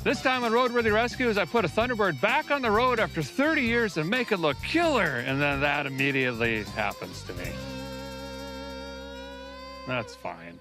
This time on Roadworthy Rescues, I put a Thunderbird back on the road after 30 years and make it look killer, and then that immediately happens to me. That's fine.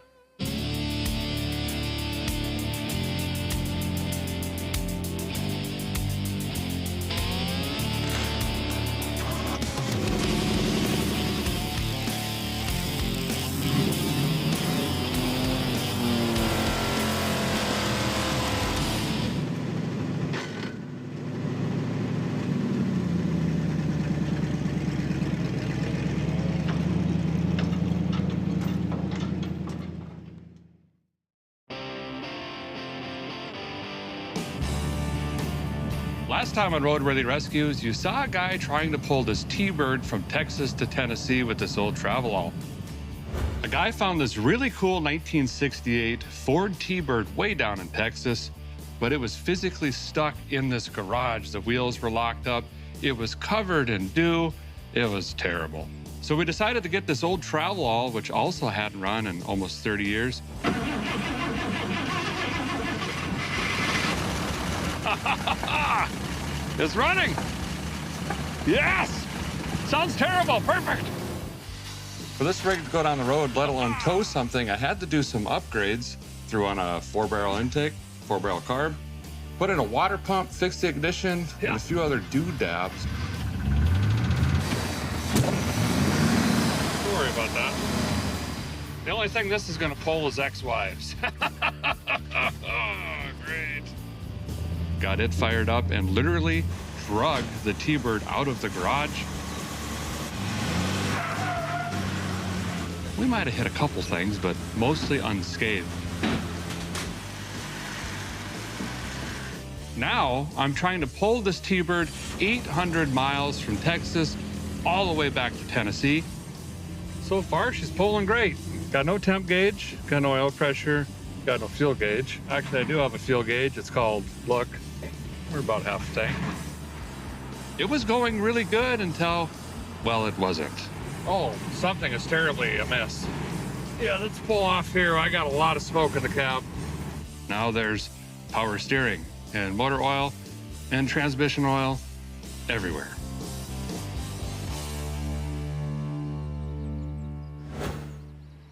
Last time on Roadworthy Rescues, you saw a guy trying to pull this T-Bird from Texas to Tennessee with this old Throttle Out. A guy found this really cool 1968 Ford T-Bird way down in Texas, but it was physically stuck in this garage. The wheels were locked up. It was covered in dew. It was terrible. So we decided to get this old Throttle Out, which also hadn't run in almost 30 years. It's running. Yes! Sounds terrible. Perfect. For this rig to go down the road, let alone tow something, I had to do some upgrades. Threw on a 4-barrel intake, 4-barrel carb, put in a water pump, fixed the ignition, and a few other doodads. Don't worry about that. The only thing this is going to pull is ex-wives. Oh, great. Got it fired up and literally drug the T-Bird out of the garage. We might have hit a couple things, but mostly unscathed. Now I'm trying to pull this T-Bird 800 miles from Texas all the way back to Tennessee. So far, she's pulling great. Got no temp gauge, got no oil pressure, got no fuel gauge. Actually, I do have a fuel gauge. It's called Look. We're about half a tank. It was going really good until, well, it wasn't. Oh, something is terribly amiss. Yeah, let's pull off here. I got a lot of smoke in the cab. Now there's power steering and motor oil and transmission oil everywhere.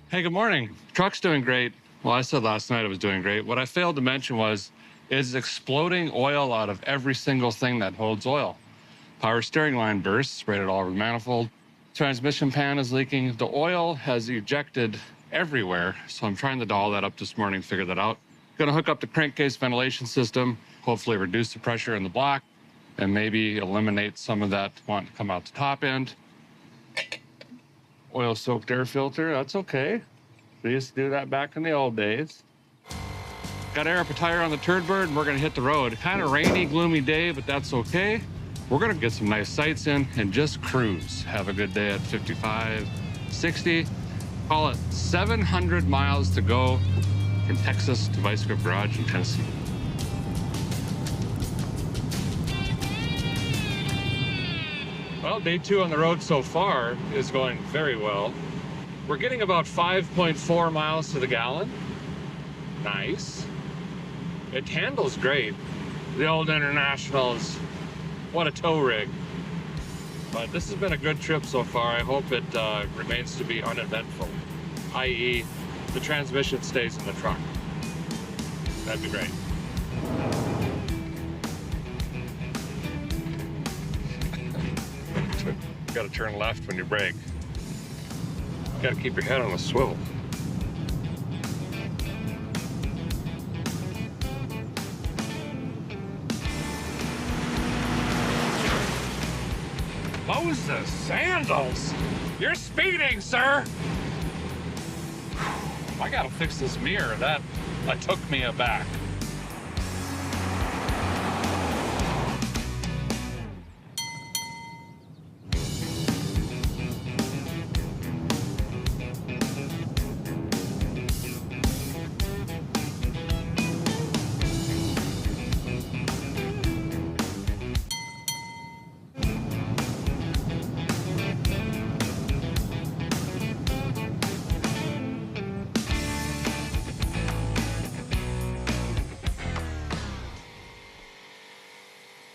Hey, good morning. Truck's doing great. Well, I said last night it was doing great. What I failed to mention was it's exploding oil out of every single thing that holds oil. Power steering line burst, sprayed it all over the manifold. Transmission pan is leaking. The oil has ejected everywhere, so I'm trying to doll that up this morning, figure that out. Gonna hook up the crankcase ventilation system, hopefully reduce the pressure in the block, and maybe eliminate some of that wanting to come out the top end. Oil-soaked air filter, that's okay. We used to do that back in the old days. Got air up a tire on the Turd Bird, and we're gonna hit the road. Kind of rainy, gloomy day, but that's okay. We're gonna get some nice sights in and just cruise. Have a good day at 55, 60. Call it 700 miles to go from Texas to Vice Grip Garage in Tennessee. Well, day 2 on the road so far is going very well. We're getting about 5.4 miles to the gallon. Nice. It handles great. The old Internationals, what a tow rig. But this has been a good trip so far. I hope it remains to be uneventful, i.e. the transmission stays in the truck. That'd be great. You gotta turn left when you brake. You gotta keep your head on a swivel. Moses sandals! You're speeding, sir! I gotta fix this mirror. That took me aback.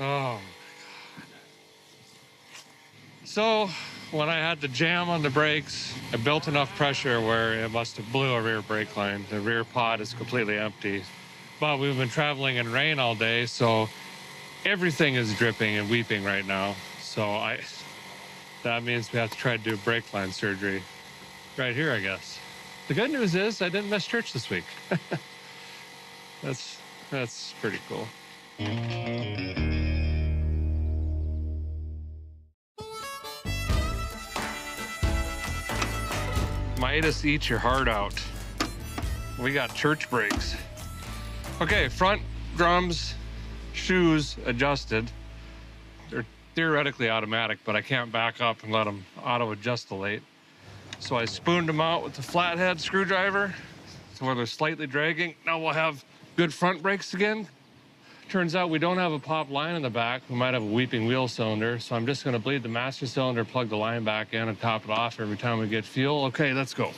Oh. So when I had to jam on the brakes, I built enough pressure where it must have blew a rear brake line. The rear pod is completely empty. But we've been traveling in rain all day, so everything is dripping and weeping right now. So that means we have to try to do brake line surgery right here, I guess. The good news is I didn't miss church this week. That's pretty cool. Midas eat your heart out. We got church brakes. Okay, front drums, shoes adjusted. They're theoretically automatic, but I can't back up and let them auto-adjust the late. So I spooned them out with the flathead screwdriver, so where they're slightly dragging. Now we'll have good front brakes again. Turns out we don't have a pop line in the back. We might have a weeping wheel cylinder, so I'm just gonna bleed the master cylinder, plug the line back in, and top it off every time we get fuel. Okay, let's go.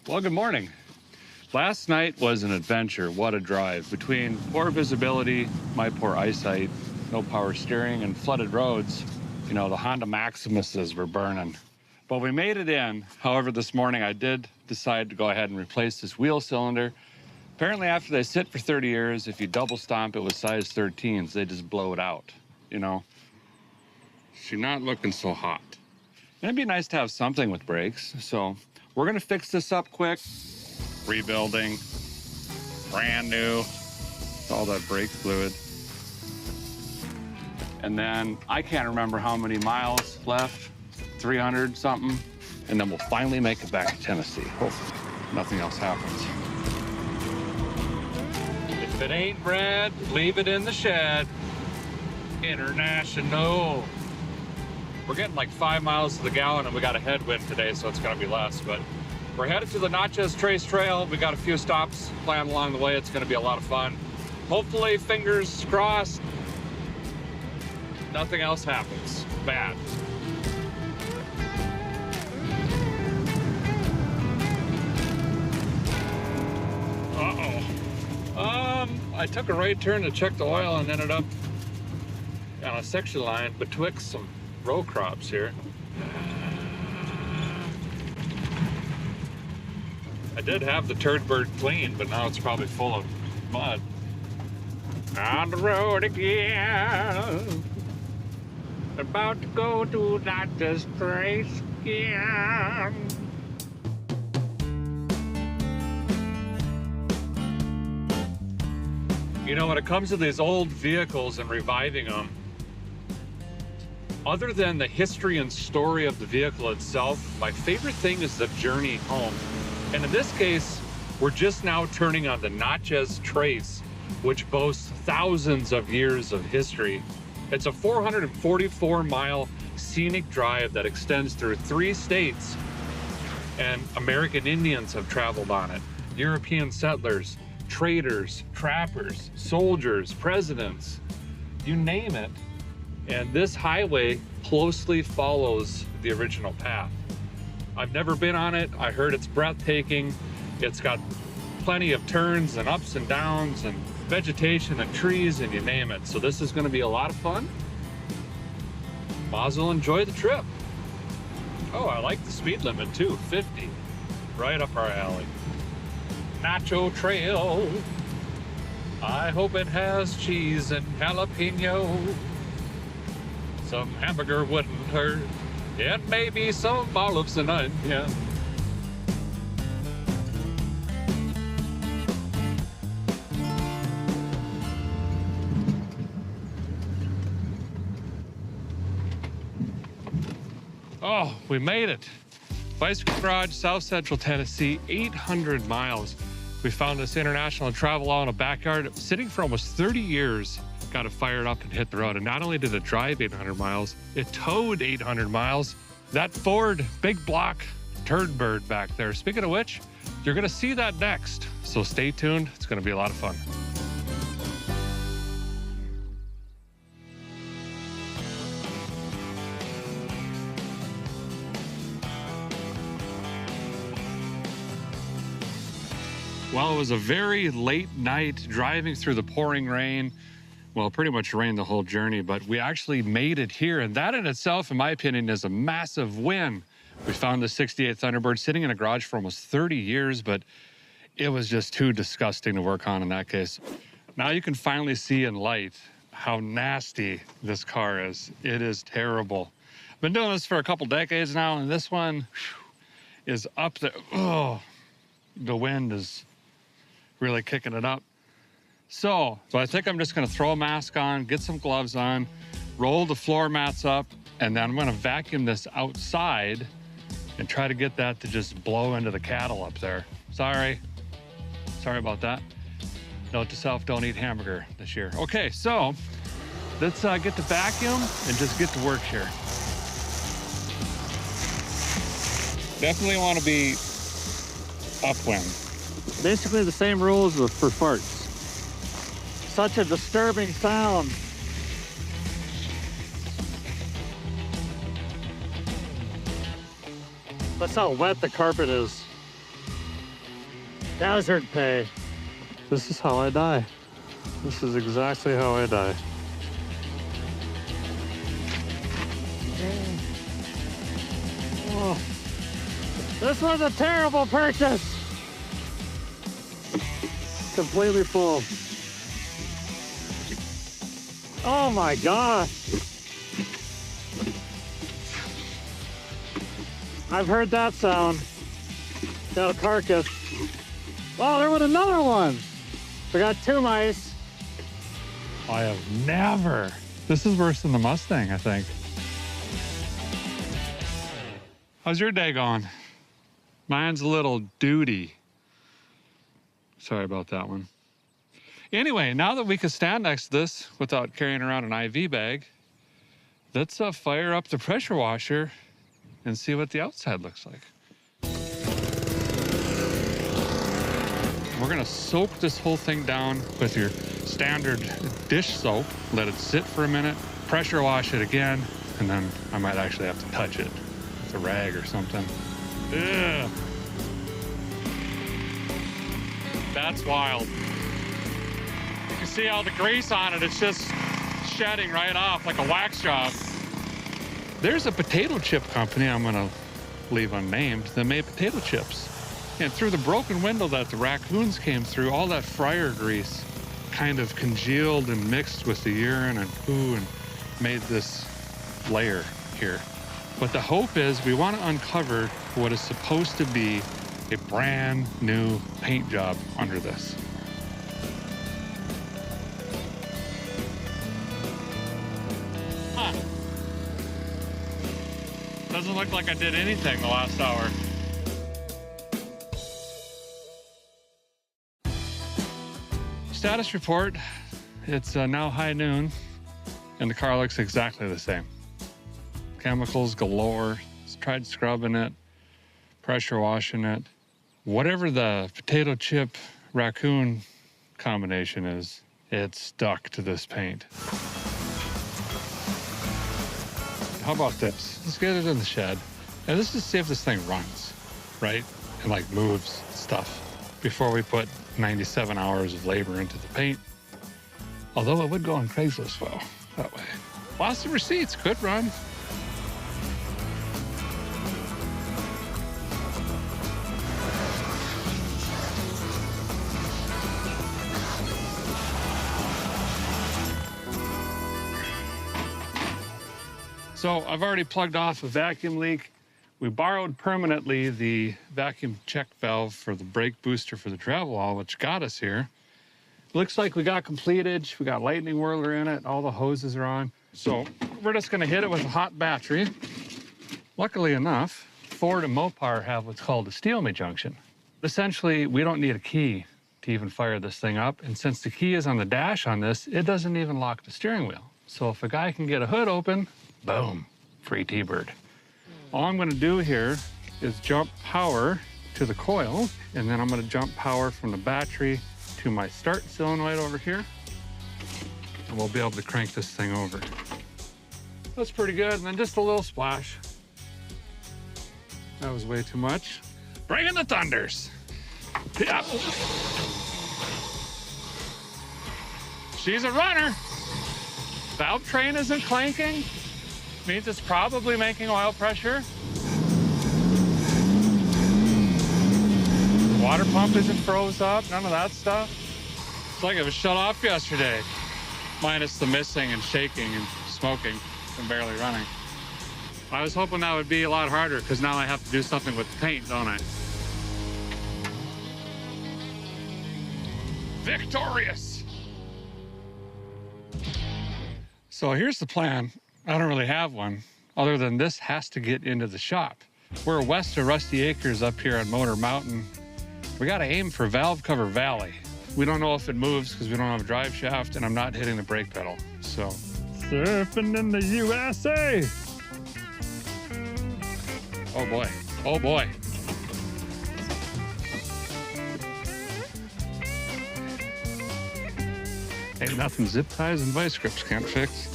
Well, good morning. Last night was an adventure. What a drive. Between poor visibility, my poor eyesight, no power steering, and flooded roads, you know, the Honda Maximuses were burning. But we made it in. However, this morning I did decide to go ahead and replace this wheel cylinder. Apparently, after they sit for 30 years, if you double stomp it with size 13s, they just blow it out, you know? She's not looking so hot. And it'd be nice to have something with brakes, so we're gonna fix this up quick. Rebuilding, brand new, all that brake fluid. And then I can't remember how many miles left, 300 something. And then we'll finally make it back to Tennessee. Hopefully nothing else happens. If it ain't bread, leave it in the shed. International. We're getting like 5 miles to the gallon and we got a headwind today, so it's gonna be less, but we're headed to the Natchez Trace Trail. We got a few stops planned along the way. It's gonna be a lot of fun. Hopefully, fingers crossed, nothing else happens bad. I took a right turn to check the oil and ended up on a section line betwixt some row crops here. I did have the turd bird clean, but now it's probably full of mud. On the road again, about to go to Natchez Trace again. You know, when it comes to these old vehicles and reviving them, other than the history and story of the vehicle itself, my favorite thing is the journey home. And in this case, we're just now turning on the Natchez Trace, which boasts thousands of years of history. It's a 444-mile scenic drive that extends through 3 states, and American Indians have traveled on it. European settlers, traders, trappers, soldiers, presidents, you name it. And this highway closely follows the original path. I've never been on it. I heard it's breathtaking. It's got plenty of turns and ups and downs and vegetation and trees and you name it. So this is going to be a lot of fun. Might as well enjoy the trip. Oh, I like the speed limit too, 50. Right up our alley. Nacho Trail. I hope it has cheese and jalapeno. Some hamburger wouldn't hurt. And maybe some olives and onion. Oh, we made it. Bicycle Garage, South Central Tennessee, 800 miles. We found this international travel out in a backyard, sitting for almost 30 years. Got it fired up and hit the road. And not only did it drive 800 miles, it towed 800 miles. That Ford big block Turd bird back there. Speaking of which, you're gonna see that next. So stay tuned, it's gonna be a lot of fun. Well, it was a very late night driving through the pouring rain. Well, it pretty much rained the whole journey, but we actually made it here. And that in itself, in my opinion, is a massive win. We found the 68 Thunderbird sitting in a garage for almost 30 years, but it was just too disgusting to work on in that case. Now you can finally see in light how nasty this car is. It is terrible. I've been doing this for a couple decades now, and this one is up there. Oh, the wind is really kicking it up. So I think I'm just gonna throw a mask on, get some gloves on, roll the floor mats up, and then I'm gonna vacuum this outside and try to get that to just blow into the cattle up there. Sorry about that. Note to self, don't eat hamburger this year. Okay, so let's get the vacuum and just get to work here. Definitely wanna be upwind. Basically the same rules for farts. Such a disturbing sound. That's how wet the carpet is. Hazard pay. This is how I die. This is exactly how I die. Oh. This was a terrible purchase. Completely full. Oh my gosh. I've heard that sound. Got a carcass. Oh, there went another one. We got two mice. I have never. This is worse than the Mustang, I think. How's your day going? Mine's a little duty. Sorry about that one. Anyway, now that we can stand next to this without carrying around an IV bag, let's fire up the pressure washer and see what the outside looks like. We're gonna soak this whole thing down with your standard dish soap, let it sit for a minute, pressure wash it again, and then I might actually have to touch it with a rag or something. Ugh. That's wild. You can see all the grease on it. It's just shedding right off like a wax job. There's a potato chip company I'm gonna leave unnamed that made potato chips. And through the broken window that the raccoons came through, all that fryer grease kind of congealed and mixed with the urine and poo and made this layer here. But the hope is we want to uncover what is supposed to be a brand new paint job under this. Huh. Doesn't look like I did anything the last hour. Status report, it's now high noon and the car looks exactly the same. Chemicals galore, tried scrubbing it, pressure washing it. Whatever the potato chip raccoon combination is, it's stuck to this paint. How about this? Let's get it in the shed and let's just see if this thing runs, right? And like moves stuff before we put 97 hours of labor into the paint. Although it would go on Craigslist well that way. Lots of receipts, could run. So I've already plugged off a vacuum leak. We borrowed permanently the vacuum check valve for the brake booster for the travel wall, which got us here. Looks like we got completed. We got lightning whirler in it. All the hoses are on. So we're just gonna hit it with a hot battery. Luckily enough, Ford and Mopar have what's called a steal me junction. Essentially, we don't need a key to even fire this thing up. And since the key is on the dash on this, it doesn't even lock the steering wheel. So if a guy can get a hood open, boom, free T-Bird. All I'm gonna do here is jump power to the coil, and then I'm gonna jump power from the battery to my start solenoid over here, and we'll be able to crank this thing over. That's pretty good, and then just a little splash. That was way too much. Bring in the thunders. Yep. She's a runner. Valve train isn't clanking. Means it's probably making oil pressure. Water pump isn't froze up, none of that stuff. It's like it was shut off yesterday, minus the missing and shaking and smoking and barely running. I was hoping that would be a lot harder because now I have to do something with the paint, don't I? Victorious! So here's the plan. I don't really have one, other than this has to get into the shop. We're west of Rusty Acres up here on Motor Mountain. We gotta aim for Valve Cover Valley. We don't know if it moves because we don't have a drive shaft and I'm not hitting the brake pedal, so. Surfing in the USA! Oh boy, oh boy. Ain't nothing zip ties and vice grips can't fix.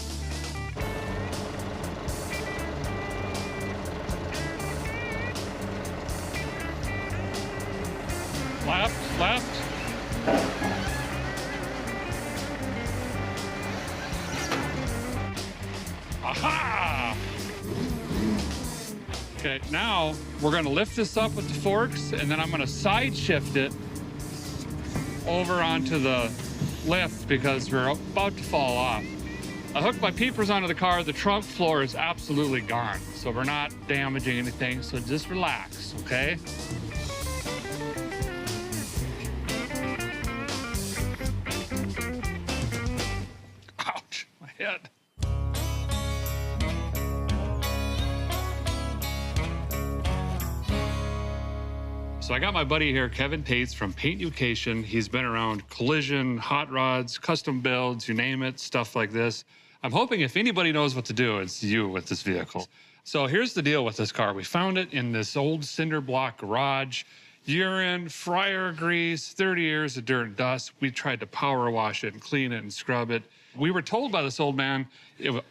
Left, left. Aha! Okay, now we're gonna lift this up with the forks and then I'm gonna side shift it over onto the lift because we're about to fall off. I hooked my peepers onto the car. The trunk floor is absolutely gone, so we're not damaging anything, so just relax, okay? Ouch, my head. So I got my buddy here, Kevin Pates from Paint Education. He's been around collision, hot rods, custom builds, you name it, stuff like this. I'm hoping if anybody knows what to do, it's you with this vehicle. So here's the deal with this car. We found it in this old cinder block garage. Urine, fryer grease, 30 years of dirt and dust. We tried to power wash it and clean it and scrub it. We were told by this old man,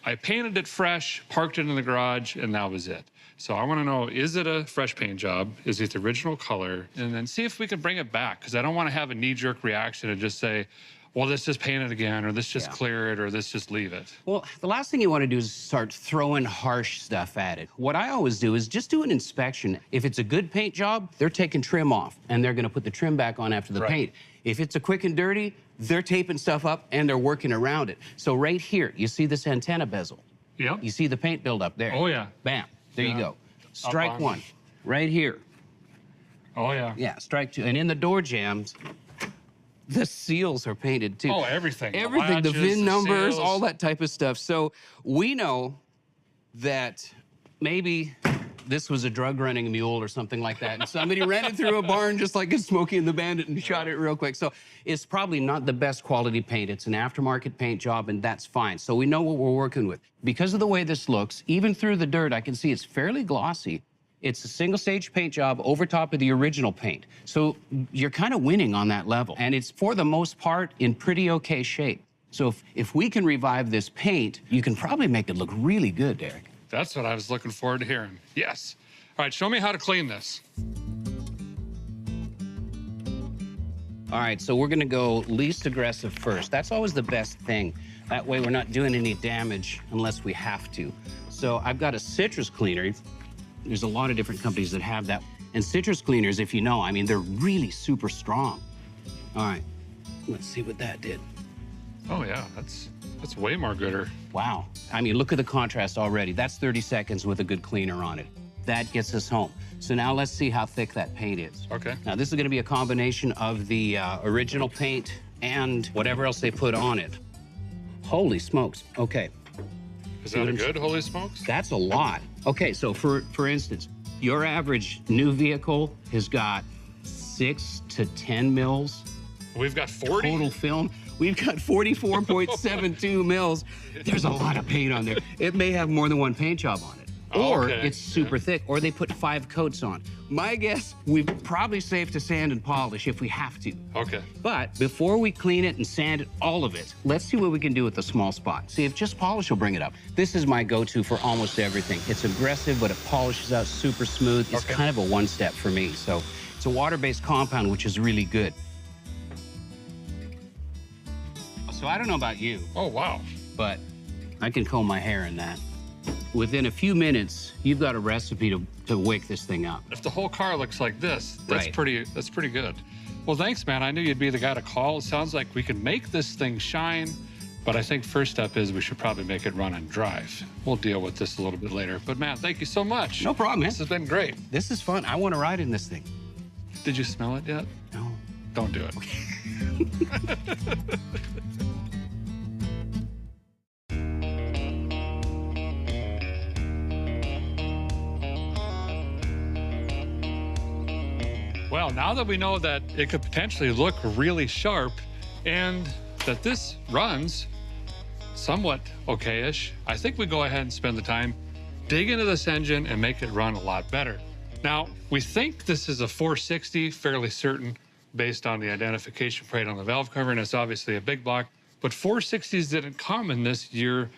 I painted it fresh, parked it in the garage, and that was it. So I want to know, is it a fresh paint job? Is it the original color? And then see if we can bring it back, because I don't want to have a knee-jerk reaction and just say, well, let's just paint it again, or let's just clear it, or let's just leave it. Well, the last thing you want to do is start throwing harsh stuff at it. What I always do is just do an inspection. If it's a good paint job, they're taking trim off, and they're going to put the trim back on after the paint. If it's a quick and dirty, they're taping stuff up, and they're working around it. So right here, you see this antenna bezel? Yep. You see the paint buildup there? Oh, yeah. Bam. There you go. Strike one. Right here. Oh, yeah. Yeah, strike two. And in the door jambs, the seals are painted too. Oh, everything. Everything, the VIN numbers, seals. all that type of stuff. So we know that maybe this was a drug running mule or something like that. And somebody ran it through a barn just like Smokey and the Bandit and shot it real quick. So it's probably not the best quality paint. It's an aftermarket paint job, and that's fine. So we know what we're working with. Because of the way this looks, even through the dirt, I can see it's fairly glossy. It's a single-stage paint job over top of the original paint. So you're kind of winning on that level. And it's, for the most part, in pretty okay shape. So if we can revive this paint, you can probably make it look really good, Derek. That's what I was looking forward to hearing. Yes. All right, show me how to clean this. All right, so we're gonna go least aggressive first. That's always the best thing. That way we're not doing any damage unless we have to. So I've got a citrus cleaner. There's a lot of different companies that have that. And citrus cleaners, if you know, I mean, they're really super strong. All right, let's see what that did. Oh, yeah, that's way more gooder. Wow. I mean, look at the contrast already. That's 30 seconds with a good cleaner on it. That gets us home. So now let's see how thick that paint is. Okay. Now, this is gonna be a combination of the original paint and whatever else they put on it. Holy smokes. Okay. Is that a good, holy smokes? That's a lot. Okay, so for instance, your average new vehicle has got 6 to 10 mils. We've got 40? Total film. We've got 44.72 mils. There's a lot of paint on there. It may have more than one paint job on it. Or it's super thick, or they put 5 coats on. My guess, we're probably safe to sand and polish if we have to. Okay. But before we clean it and sand it, all of it, let's see what we can do with the small spot. See if just polish will bring it up. This is my go-to for almost everything. It's aggressive, but it polishes out super smooth. It's kind of a one-step for me. So it's a water-based compound, which is really good. So I don't know about you. Oh, wow. But I can comb my hair in that. Within a few minutes, you've got a recipe to wake this thing up. If the whole car looks like this, that's pretty good. Well, thanks, man. I knew you'd be the guy to call. It sounds like we can make this thing shine, but I think first step is we should probably make it run and drive. We'll deal with this a little bit later. But man, thank you so much. No problem, man. This has been great. This is fun. I want to ride in this thing. Did you smell it yet? No. Don't do it. Well, now that we know that it could potentially look really sharp and that this runs somewhat okay-ish, I think we go ahead and spend the time, dig into this engine and make it run a lot better. Now, we think this is a 460, fairly certain, based on the identification plate on the valve cover, and it's obviously a big block, but 460s didn't come in this year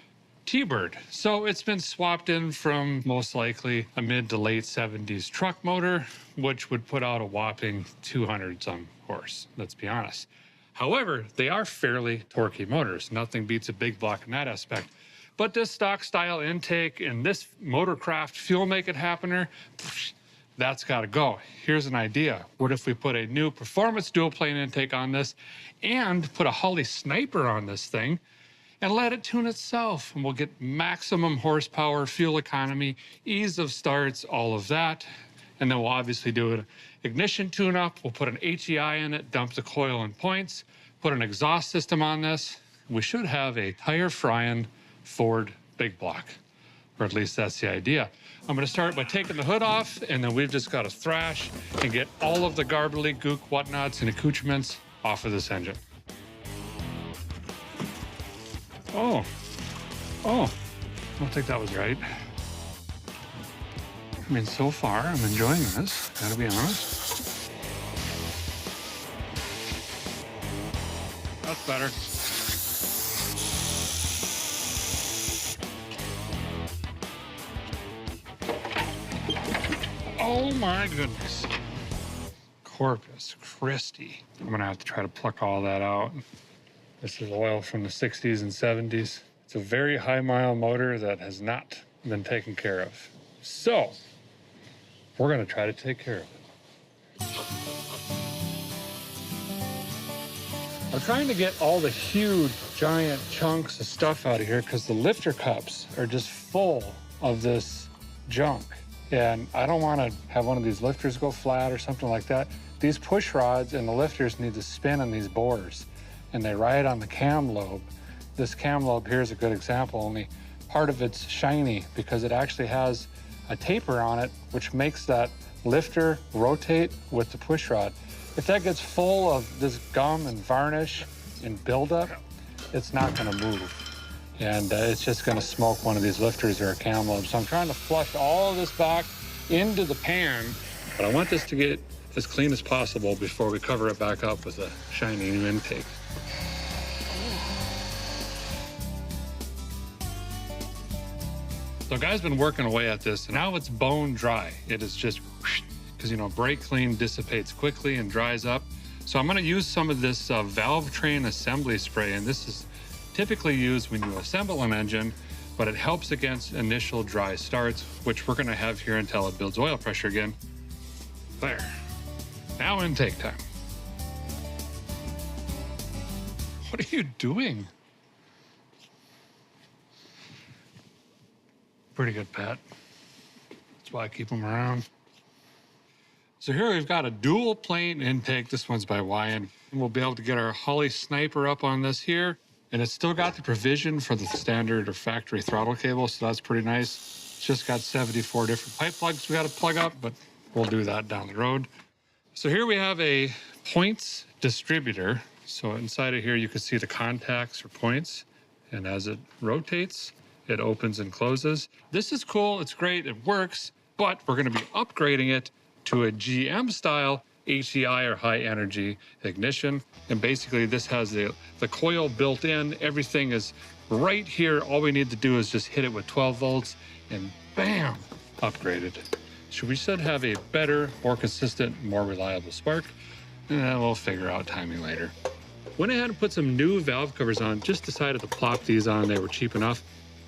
T-Bird. So it's been swapped in from most likely a mid to late 70s truck motor, which would put out a whopping 200-some horse, let's be honest. However, they are fairly torquey motors. Nothing beats a big block in that aspect. But this stock style intake and this Motorcraft fuel make it happener, that's got to go. Here's an idea. What if we put a new performance dual plane intake on this and put a Holley Sniper on this thing and let it tune itself, and we'll get maximum horsepower, fuel economy, ease of starts, all of that. And then we'll obviously do an ignition tune-up. We'll put an HEI in it, dump the coil and points, put an exhaust system on this. We should have a tire-frying Ford big block, or at least that's the idea. I'm gonna start by taking the hood off, and then we've just got to thrash and get all of the garbly gook whatnots and accoutrements off of this engine. Oh, I don't think that was right. I mean, so far, I'm enjoying this, gotta be honest. That's better. Oh my goodness. Corpus Christi. I'm gonna have to try to pluck all that out. This is oil from the 60s and 70s. It's a very high mile motor that has not been taken care of. So, we're gonna try to take care of it. I'm trying to get all the huge, giant chunks of stuff out of here because the lifter cups are just full of this junk. And I don't wanna have one of these lifters go flat or something like that. These push rods and the lifters need to spin on these bores, and they ride on the cam lobe. This cam lobe here is a good example, only part of it's shiny because it actually has a taper on it, which makes that lifter rotate with the push rod. If that gets full of this gum and varnish and buildup, it's not gonna move. And it's just gonna smoke one of these lifters or a cam lobe. So I'm trying to flush all of this back into the pan, but I want this to get as clean as possible before we cover it back up with a shiny new intake. So guys been working away at this, and now it's bone dry. It is just, because you know, brake clean dissipates quickly and dries up. So I'm gonna use some of this valve train assembly spray, and this is typically used when you assemble an engine, but it helps against initial dry starts, which we're gonna have here until it builds oil pressure again. There. Now intake time. What are you doing? Pretty good pet. That's why I keep them around. So here we've got a dual plane intake. This one's by Wyan. We'll be able to get our Holley Sniper up on this here. And it's still got the provision for the standard or factory throttle cable, so that's pretty nice. It's just got 74 different pipe plugs we got to plug up, but we'll do that down the road. So here we have a points distributor. So inside of here, you can see the contacts for points. And as it rotates, it opens and closes. This is cool, it's great, it works, but we're gonna be upgrading it to a GM style HEI or high energy ignition. And basically this has the coil built in, everything is right here. All we need to do is just hit it with 12 volts and bam, upgraded. So we should have a better, more consistent, more reliable spark. And we'll figure out timing later. Went ahead and put some new valve covers on, just decided to plop these on, they were cheap enough.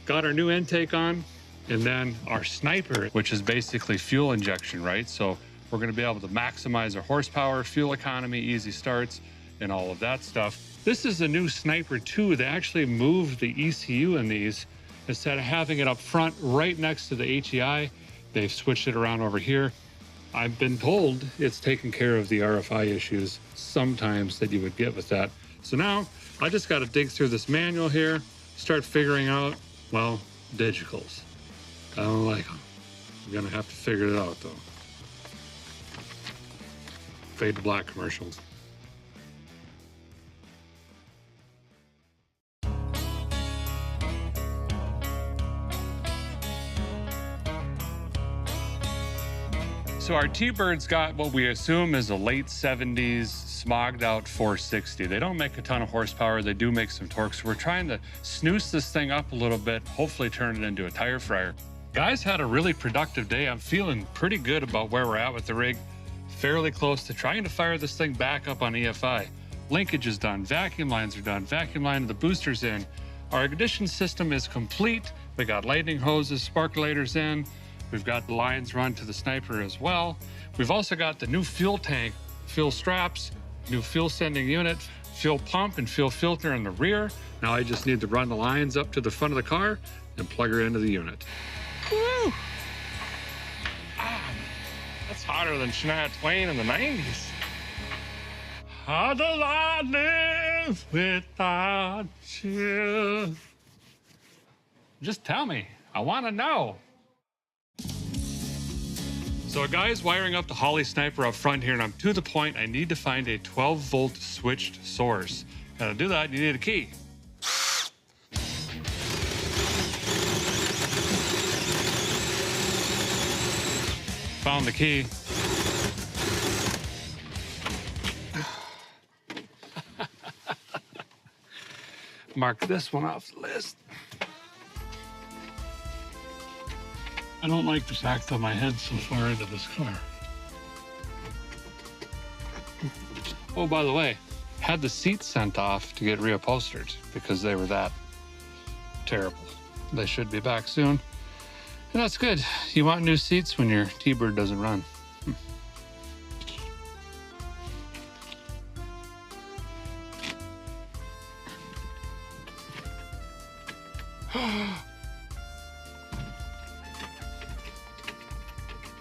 Got our new intake on, and then our sniper, which is basically fuel injection, right? So we're gonna be able to maximize our horsepower, fuel economy, easy starts, and all of that stuff. This is a new Sniper 2. They actually moved the ECU in these. Instead of having it up front right next to the HEI, they've switched it around over here. I've been told it's taken care of the RFI issues sometimes that you would get with that. So now I just got to dig through this manual here, start figuring out, well, digicals. I don't like them. I'm gonna have to figure it out though. Fade to black commercials. So our T-Bird's got what we assume is a late 70s smogged out 460. They don't make a ton of horsepower. They do make some torque. So we're trying to snooze this thing up a little bit, hopefully turn it into a tire fryer. Guys had a really productive day. I'm feeling pretty good about where we're at with the rig. Fairly close to trying to fire this thing back up on EFI. Linkage is done, vacuum lines are done, vacuum line of the boosters in. Our ignition system is complete. We got lightning hoses, sparkulators in. We've got the lines run to the Sniper as well. We've also got the new fuel tank, fuel straps, new fuel sending unit, fuel pump and fuel filter in the rear. Now I just need to run the lines up to the front of the car and plug her into the unit. Woo! Ah, that's hotter than Shania Twain in the 90s. How do I live without you? Just tell me, I want to know. So a guy's wiring up the Holley Sniper up front here, and I'm to the point I need to find a 12-volt switched source. To do that, you need a key. Found the key. Mark this one off the list. I don't like the fact that my head's so far into this car. Oh, by the way, had the seats sent off to get reupholstered because they were that terrible. They should be back soon. And that's good. You want new seats when your T-Bird doesn't run.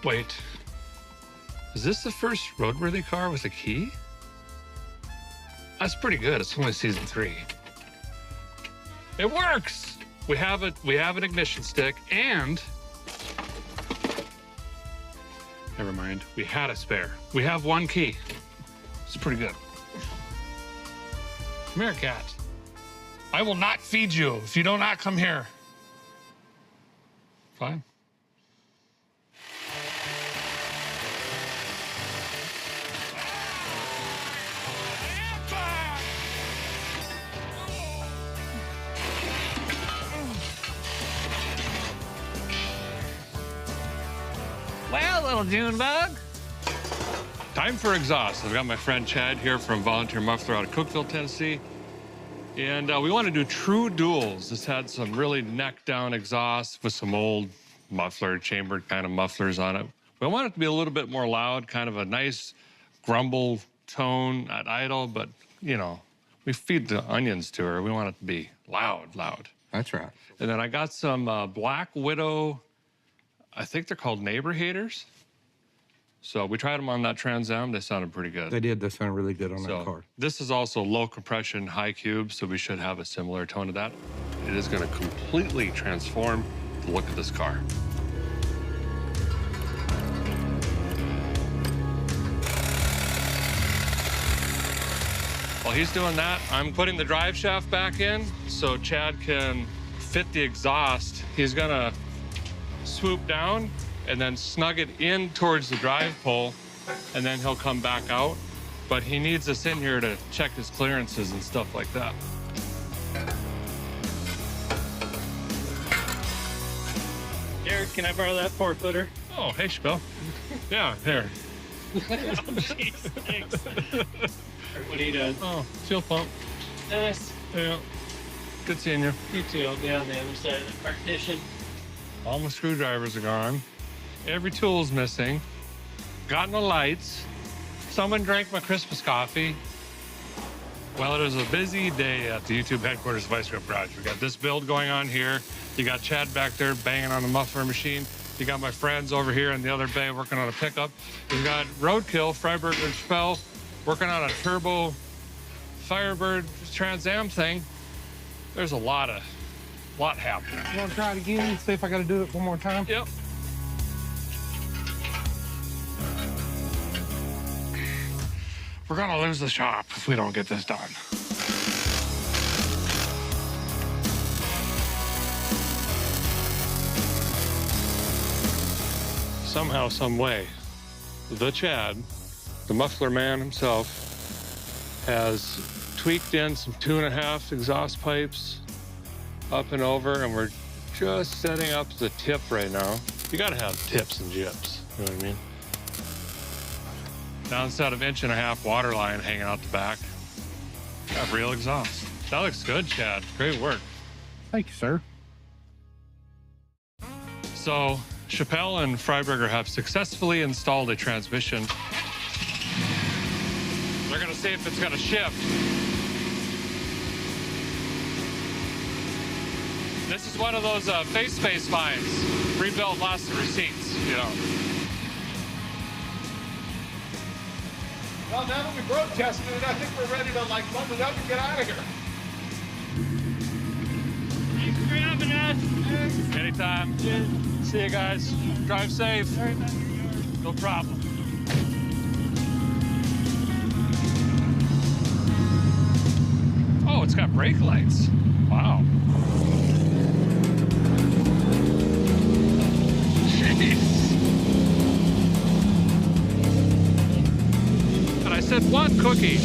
Wait, is this the first roadworthy car with a key? That's pretty good. It's only season 3. It works. We have an ignition stick, and never mind. We had a spare. We have one key. It's pretty good. Come here, cat. I will not feed you if you do not come here. Fine. Well, little June bug. Time for exhaust. I've got my friend Chad here from Volunteer Muffler out of Cookeville, Tennessee. And we want to do true duals. This had some really neck down exhaust with some old muffler, chambered kind of mufflers on it. We want it to be a little bit more loud, kind of a nice grumble tone at idle, but you know, we feed the onions to her. We want it to be loud, loud. That's right. And then I got some Black Widow, I think they're called neighbor haters. So we tried them on that Trans Am. They sounded pretty good. They did. They sound really good on that car. This is also low compression, high cube, so we should have a similar tone to that. It is going to completely transform the look of this car. While he's doing that, I'm putting the drive shaft back in so Chad can fit the exhaust. He's going to swoop down and then snug it in towards the drive pole, and then he'll come back out. But he needs us in here to check his clearances and stuff like that. Eric, can I borrow that 4-footer? Oh, hey, Chappelle. Yeah, here. Oh, jeez, thanks. What are you doing? Oh, fuel pump. Nice. Yeah. Good seeing you. You too. I'll be on the other side of the partition. All my screwdrivers are gone. Every tool's missing. Got no lights. Someone drank my Christmas coffee. Well, it was a busy day at the YouTube headquarters of Ice Cream Garage. We got this build going on here. You got Chad back there banging on the muffler machine. You got my friends over here in the other bay working on a pickup. We've got Roadkill, Freiburg and Spell working on a turbo Firebird Trans Am thing. There's a lot happening. You want to try it again? See if I got to do it one more time? Yep. We're gonna lose the shop if we don't get this done. Somehow, some way, the Chad, the muffler man himself, has tweaked in some 2.5 exhaust pipes up and over, and we're just setting up the tip right now. You gotta have tips and jips, you know what I mean? Now, instead of 1.5-inch water line hanging out the back, got real exhaust. That looks good, Chad. Great work. Thank you, sir. So, Chappelle and Freiberger have successfully installed a transmission. They're gonna see if it's gonna shift. This is one of those face space finds. Rebuilt lots of receipts, you know. Well, now that we broke tested it, I think we're ready to like bump it up and get out of here. Thanks for having us. Anytime. Yeah. See you guys. Drive safe. No problem. Oh, it's got brake lights. Wow. Jeez. And I said one cookie.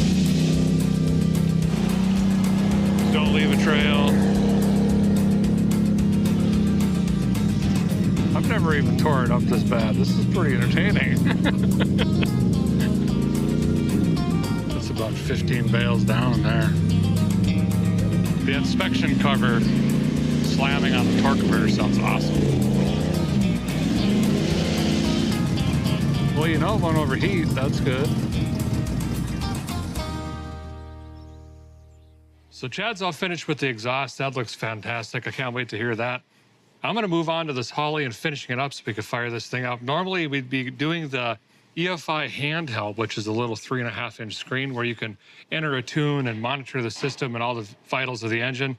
Don't leave a trail. I've never even tore it up this bad. This is pretty entertaining. That's about 15 bales down there. The inspection cover slamming on the torque converter sounds awesome. Well, you know, it won't overheat. That's good. So Chad's all finished with the exhaust. That looks fantastic. I can't wait to hear that. I'm going to move on to this Holly and finishing it up so we can fire this thing up. Normally, we'd be doing the EFI handheld, which is a little 3.5-inch screen where you can enter a tune and monitor the system and all the vitals of the engine.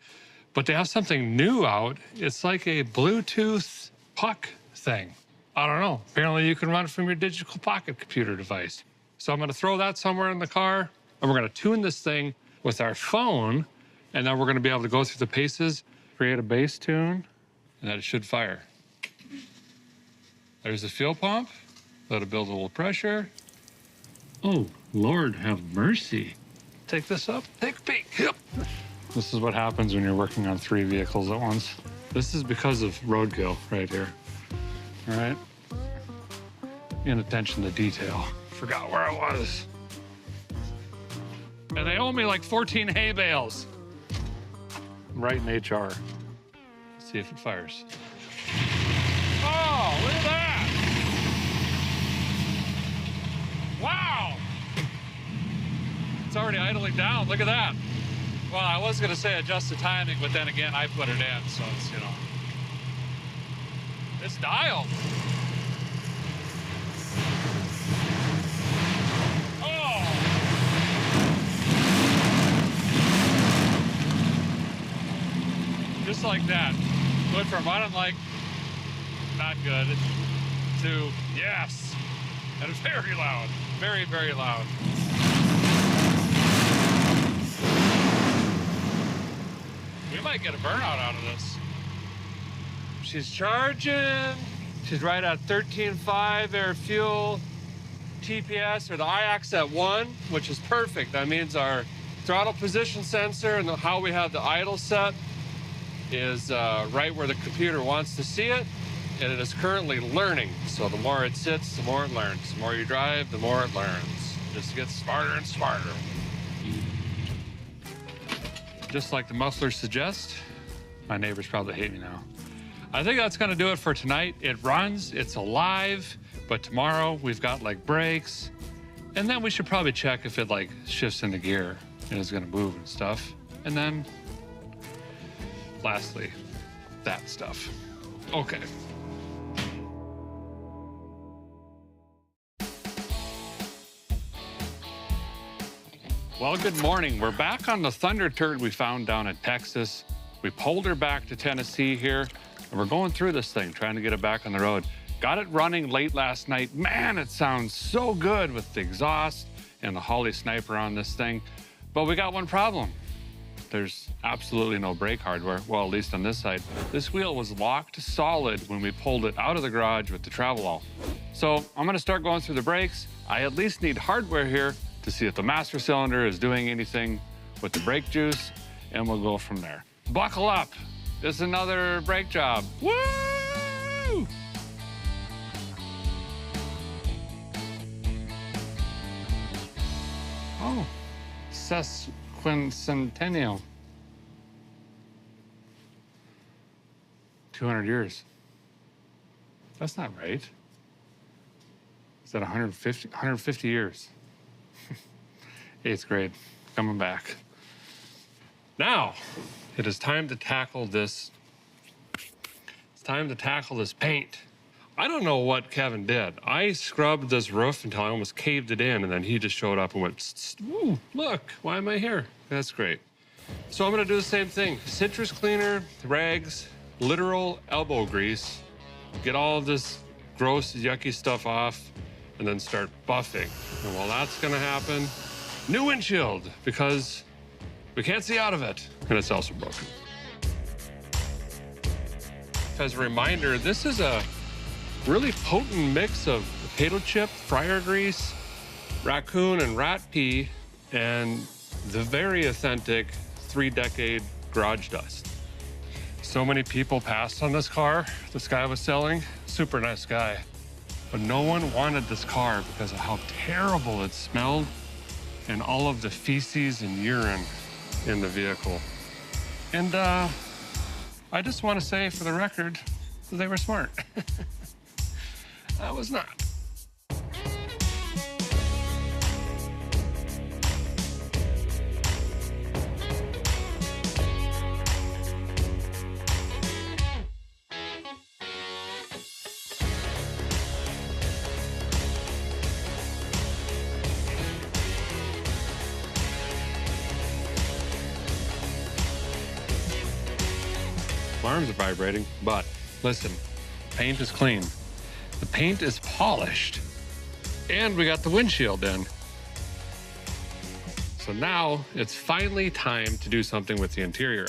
But they have something new out. It's like a Bluetooth puck thing. I don't know. Apparently, you can run it from your digital pocket computer device. So I'm going to throw that somewhere in the car, and we're going to tune this thing with our phone, and then we're going to be able to go through the paces, create a bass tune, and that it should fire. There's the fuel pump. Let it build a little pressure. Oh, Lord have mercy. Take this up, take a peek. Yep. This is what happens when you're working on 3 vehicles at once. This is because of roadkill right here. All right? Paying attention to detail. Forgot where I was. And they owe me like 14 hay bales. I'm writing HR. Let's see if it fires. Oh, look at that! Wow! It's already idling down. Look at that. Well, I was going to say adjust the timing, but then again, I put it in, so it's, you know. It's dialed. Just like that. Went from I don't like, not good, to yes. And it's very loud. Very, very loud. We might get a burnout out of this. She's charging. She's right at 13.5 air fuel. TPS, or the IAX at 1, which is perfect. That means our throttle position sensor and how we have the idle set is right where the computer wants to see it, and it is currently learning. So the more it sits, the more it learns. The more you drive, the more it learns. Just gets smarter and smarter. Just like the mufflers suggest, my neighbors probably hate me now. I think that's gonna do it for tonight. It runs, it's alive, but tomorrow we've got like brakes, and then we should probably check if it like shifts into gear and is gonna move and stuff. And then lastly, that stuff. Okay. Well, good morning. We're back on the Thunder Turd we found down in Texas. We pulled her back to Tennessee here, and we're going through this thing, trying to get it back on the road. Got it running late last night. Man, it sounds so good with the exhaust and the Holley Sniper on this thing. But we got one problem. There's absolutely no brake hardware, well, at least on this side. This wheel was locked solid when we pulled it out of the garage with the travel all. So I'm gonna start going through the brakes. I at least need hardware here to see if the master cylinder is doing anything with the brake juice, and we'll go from there. Buckle up. This is another brake job. Woo! Oh, sesquicentennial. 200 years. That's not right. Is that 150 years? 8th grade, coming back. Now, it is time to tackle this. It's time to tackle this paint. I don't know what Kevin did. I scrubbed this roof until I almost caved it in, and then he just showed up and went, ooh, look, why am I here? That's great. So I'm gonna do the same thing. Citrus cleaner, rags, literal elbow grease, get all of this gross, yucky stuff off, and then start buffing. And while that's gonna happen, new windshield, because we can't see out of it, and it's also broken. As a reminder, this is a really potent mix of potato chip, fryer grease, raccoon and rat pee, and the very authentic 3-decade garage dust. So many people passed on this car this guy was selling. Super nice guy. But no one wanted this car because of how terrible it smelled and all of the feces and urine in the vehicle. And I just want to say for the record that they were smart. I was not. My arms are vibrating, but listen, paint is clean. The paint is polished, and we got the windshield in. So now it's finally time to do something with the interior.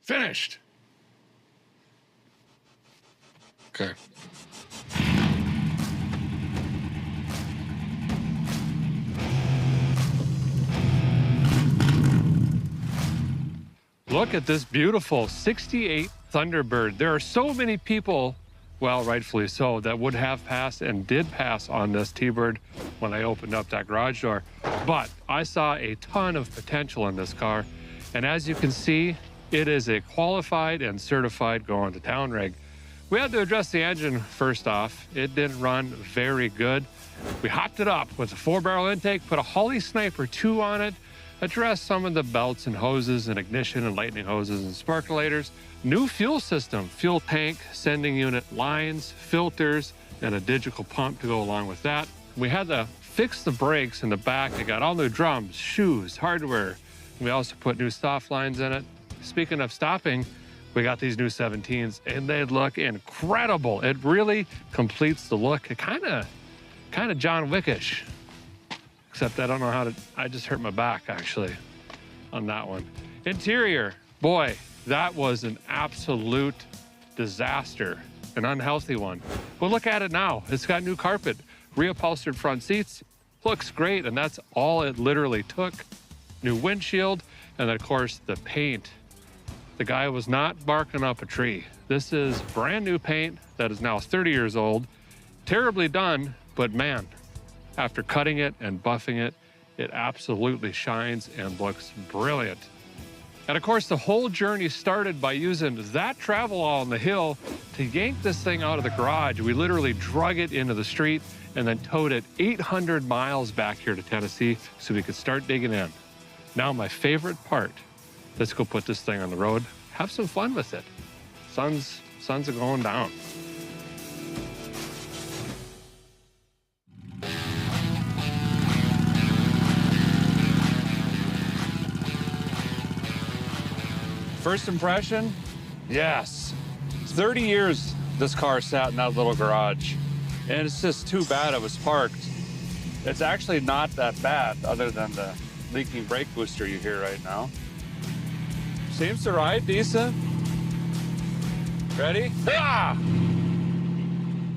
Finished. Okay. Look at this beautiful 68 Thunderbird. There are so many people, well, rightfully so, that would have passed and did pass on this T-Bird when I opened up that garage door. But I saw a ton of potential in this car. And as you can see, it is a qualified and certified going to town rig. We had to address the engine first off. It didn't run very good. We hopped it up with a 4-barrel intake, put a Holley Sniper 2 on it, address some of the belts and hoses and ignition and lightning hoses and sparkulators. New fuel system, fuel tank, sending unit lines, filters, and a digital pump to go along with that. We had to fix the brakes in the back. They got all new drums, shoes, hardware, We also put new soft lines in it. Speaking of stopping, we got these new 17s and they look incredible. It really completes the look. It kind of John Wickish, except I don't know how to, I just hurt my back actually on that one. Interior, boy, that was an absolute disaster, an unhealthy one. But look at it now. It's got new carpet, reupholstered front seats, looks great, and that's all it literally took. New windshield, and then of course the paint. The guy was not barking up a tree. This is brand new paint that is now 30 years old, terribly done, but man, after cutting it and buffing it, it absolutely shines and looks brilliant. And of course, the whole journey started by using that travel all on the hill to yank this thing out of the garage. We literally drug it into the street and then towed it 800 miles back here to Tennessee so we could start digging in. Now my favorite part, let's go put this thing on the road, have some fun with it. Sun's going down. First impression, yes. 30 years this car sat in that little garage. And it's just too bad it was parked. It's actually not that bad other than the leaking brake booster you hear right now. Seems to ride decent. Ready? Ah!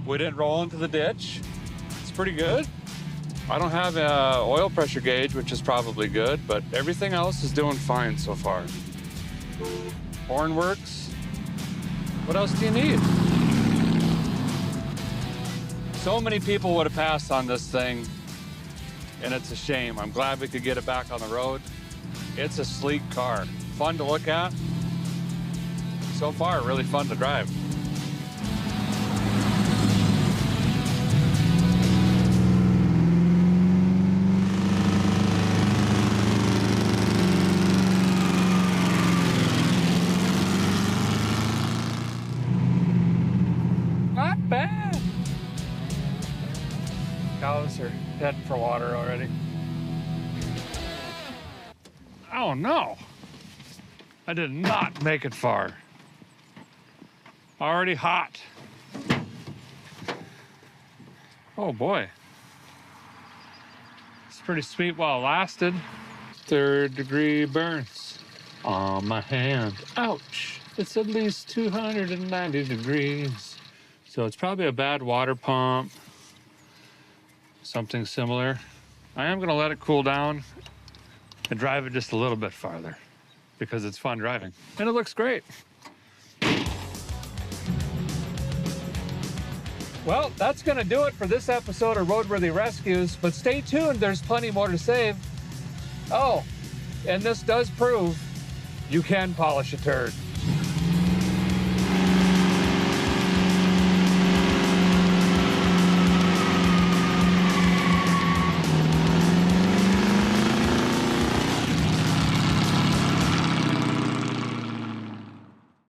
We didn't roll into the ditch. It's pretty good. I don't have an oil pressure gauge, which is probably good, but everything else is doing fine so far. Horn works. What else do you need? So many people would have passed on this thing, and it's a shame. I'm glad we could get it back on the road. It's a sleek car. Fun to look at. So far, really fun to drive. Not bad. Cows are heading for water already. Oh no, I did not make it far. Already hot. Oh boy. It's pretty sweet while it lasted. 3rd degree burns on my hand. Ouch. It's at least 290 degrees. So it's probably a bad water pump, something similar. I am gonna let it cool down and drive it just a little bit farther because it's fun driving and it looks great. Well, that's gonna do it for this episode of Roadworthy Rescues, but stay tuned, there's plenty more to save. Oh, and this does prove you can polish a turd.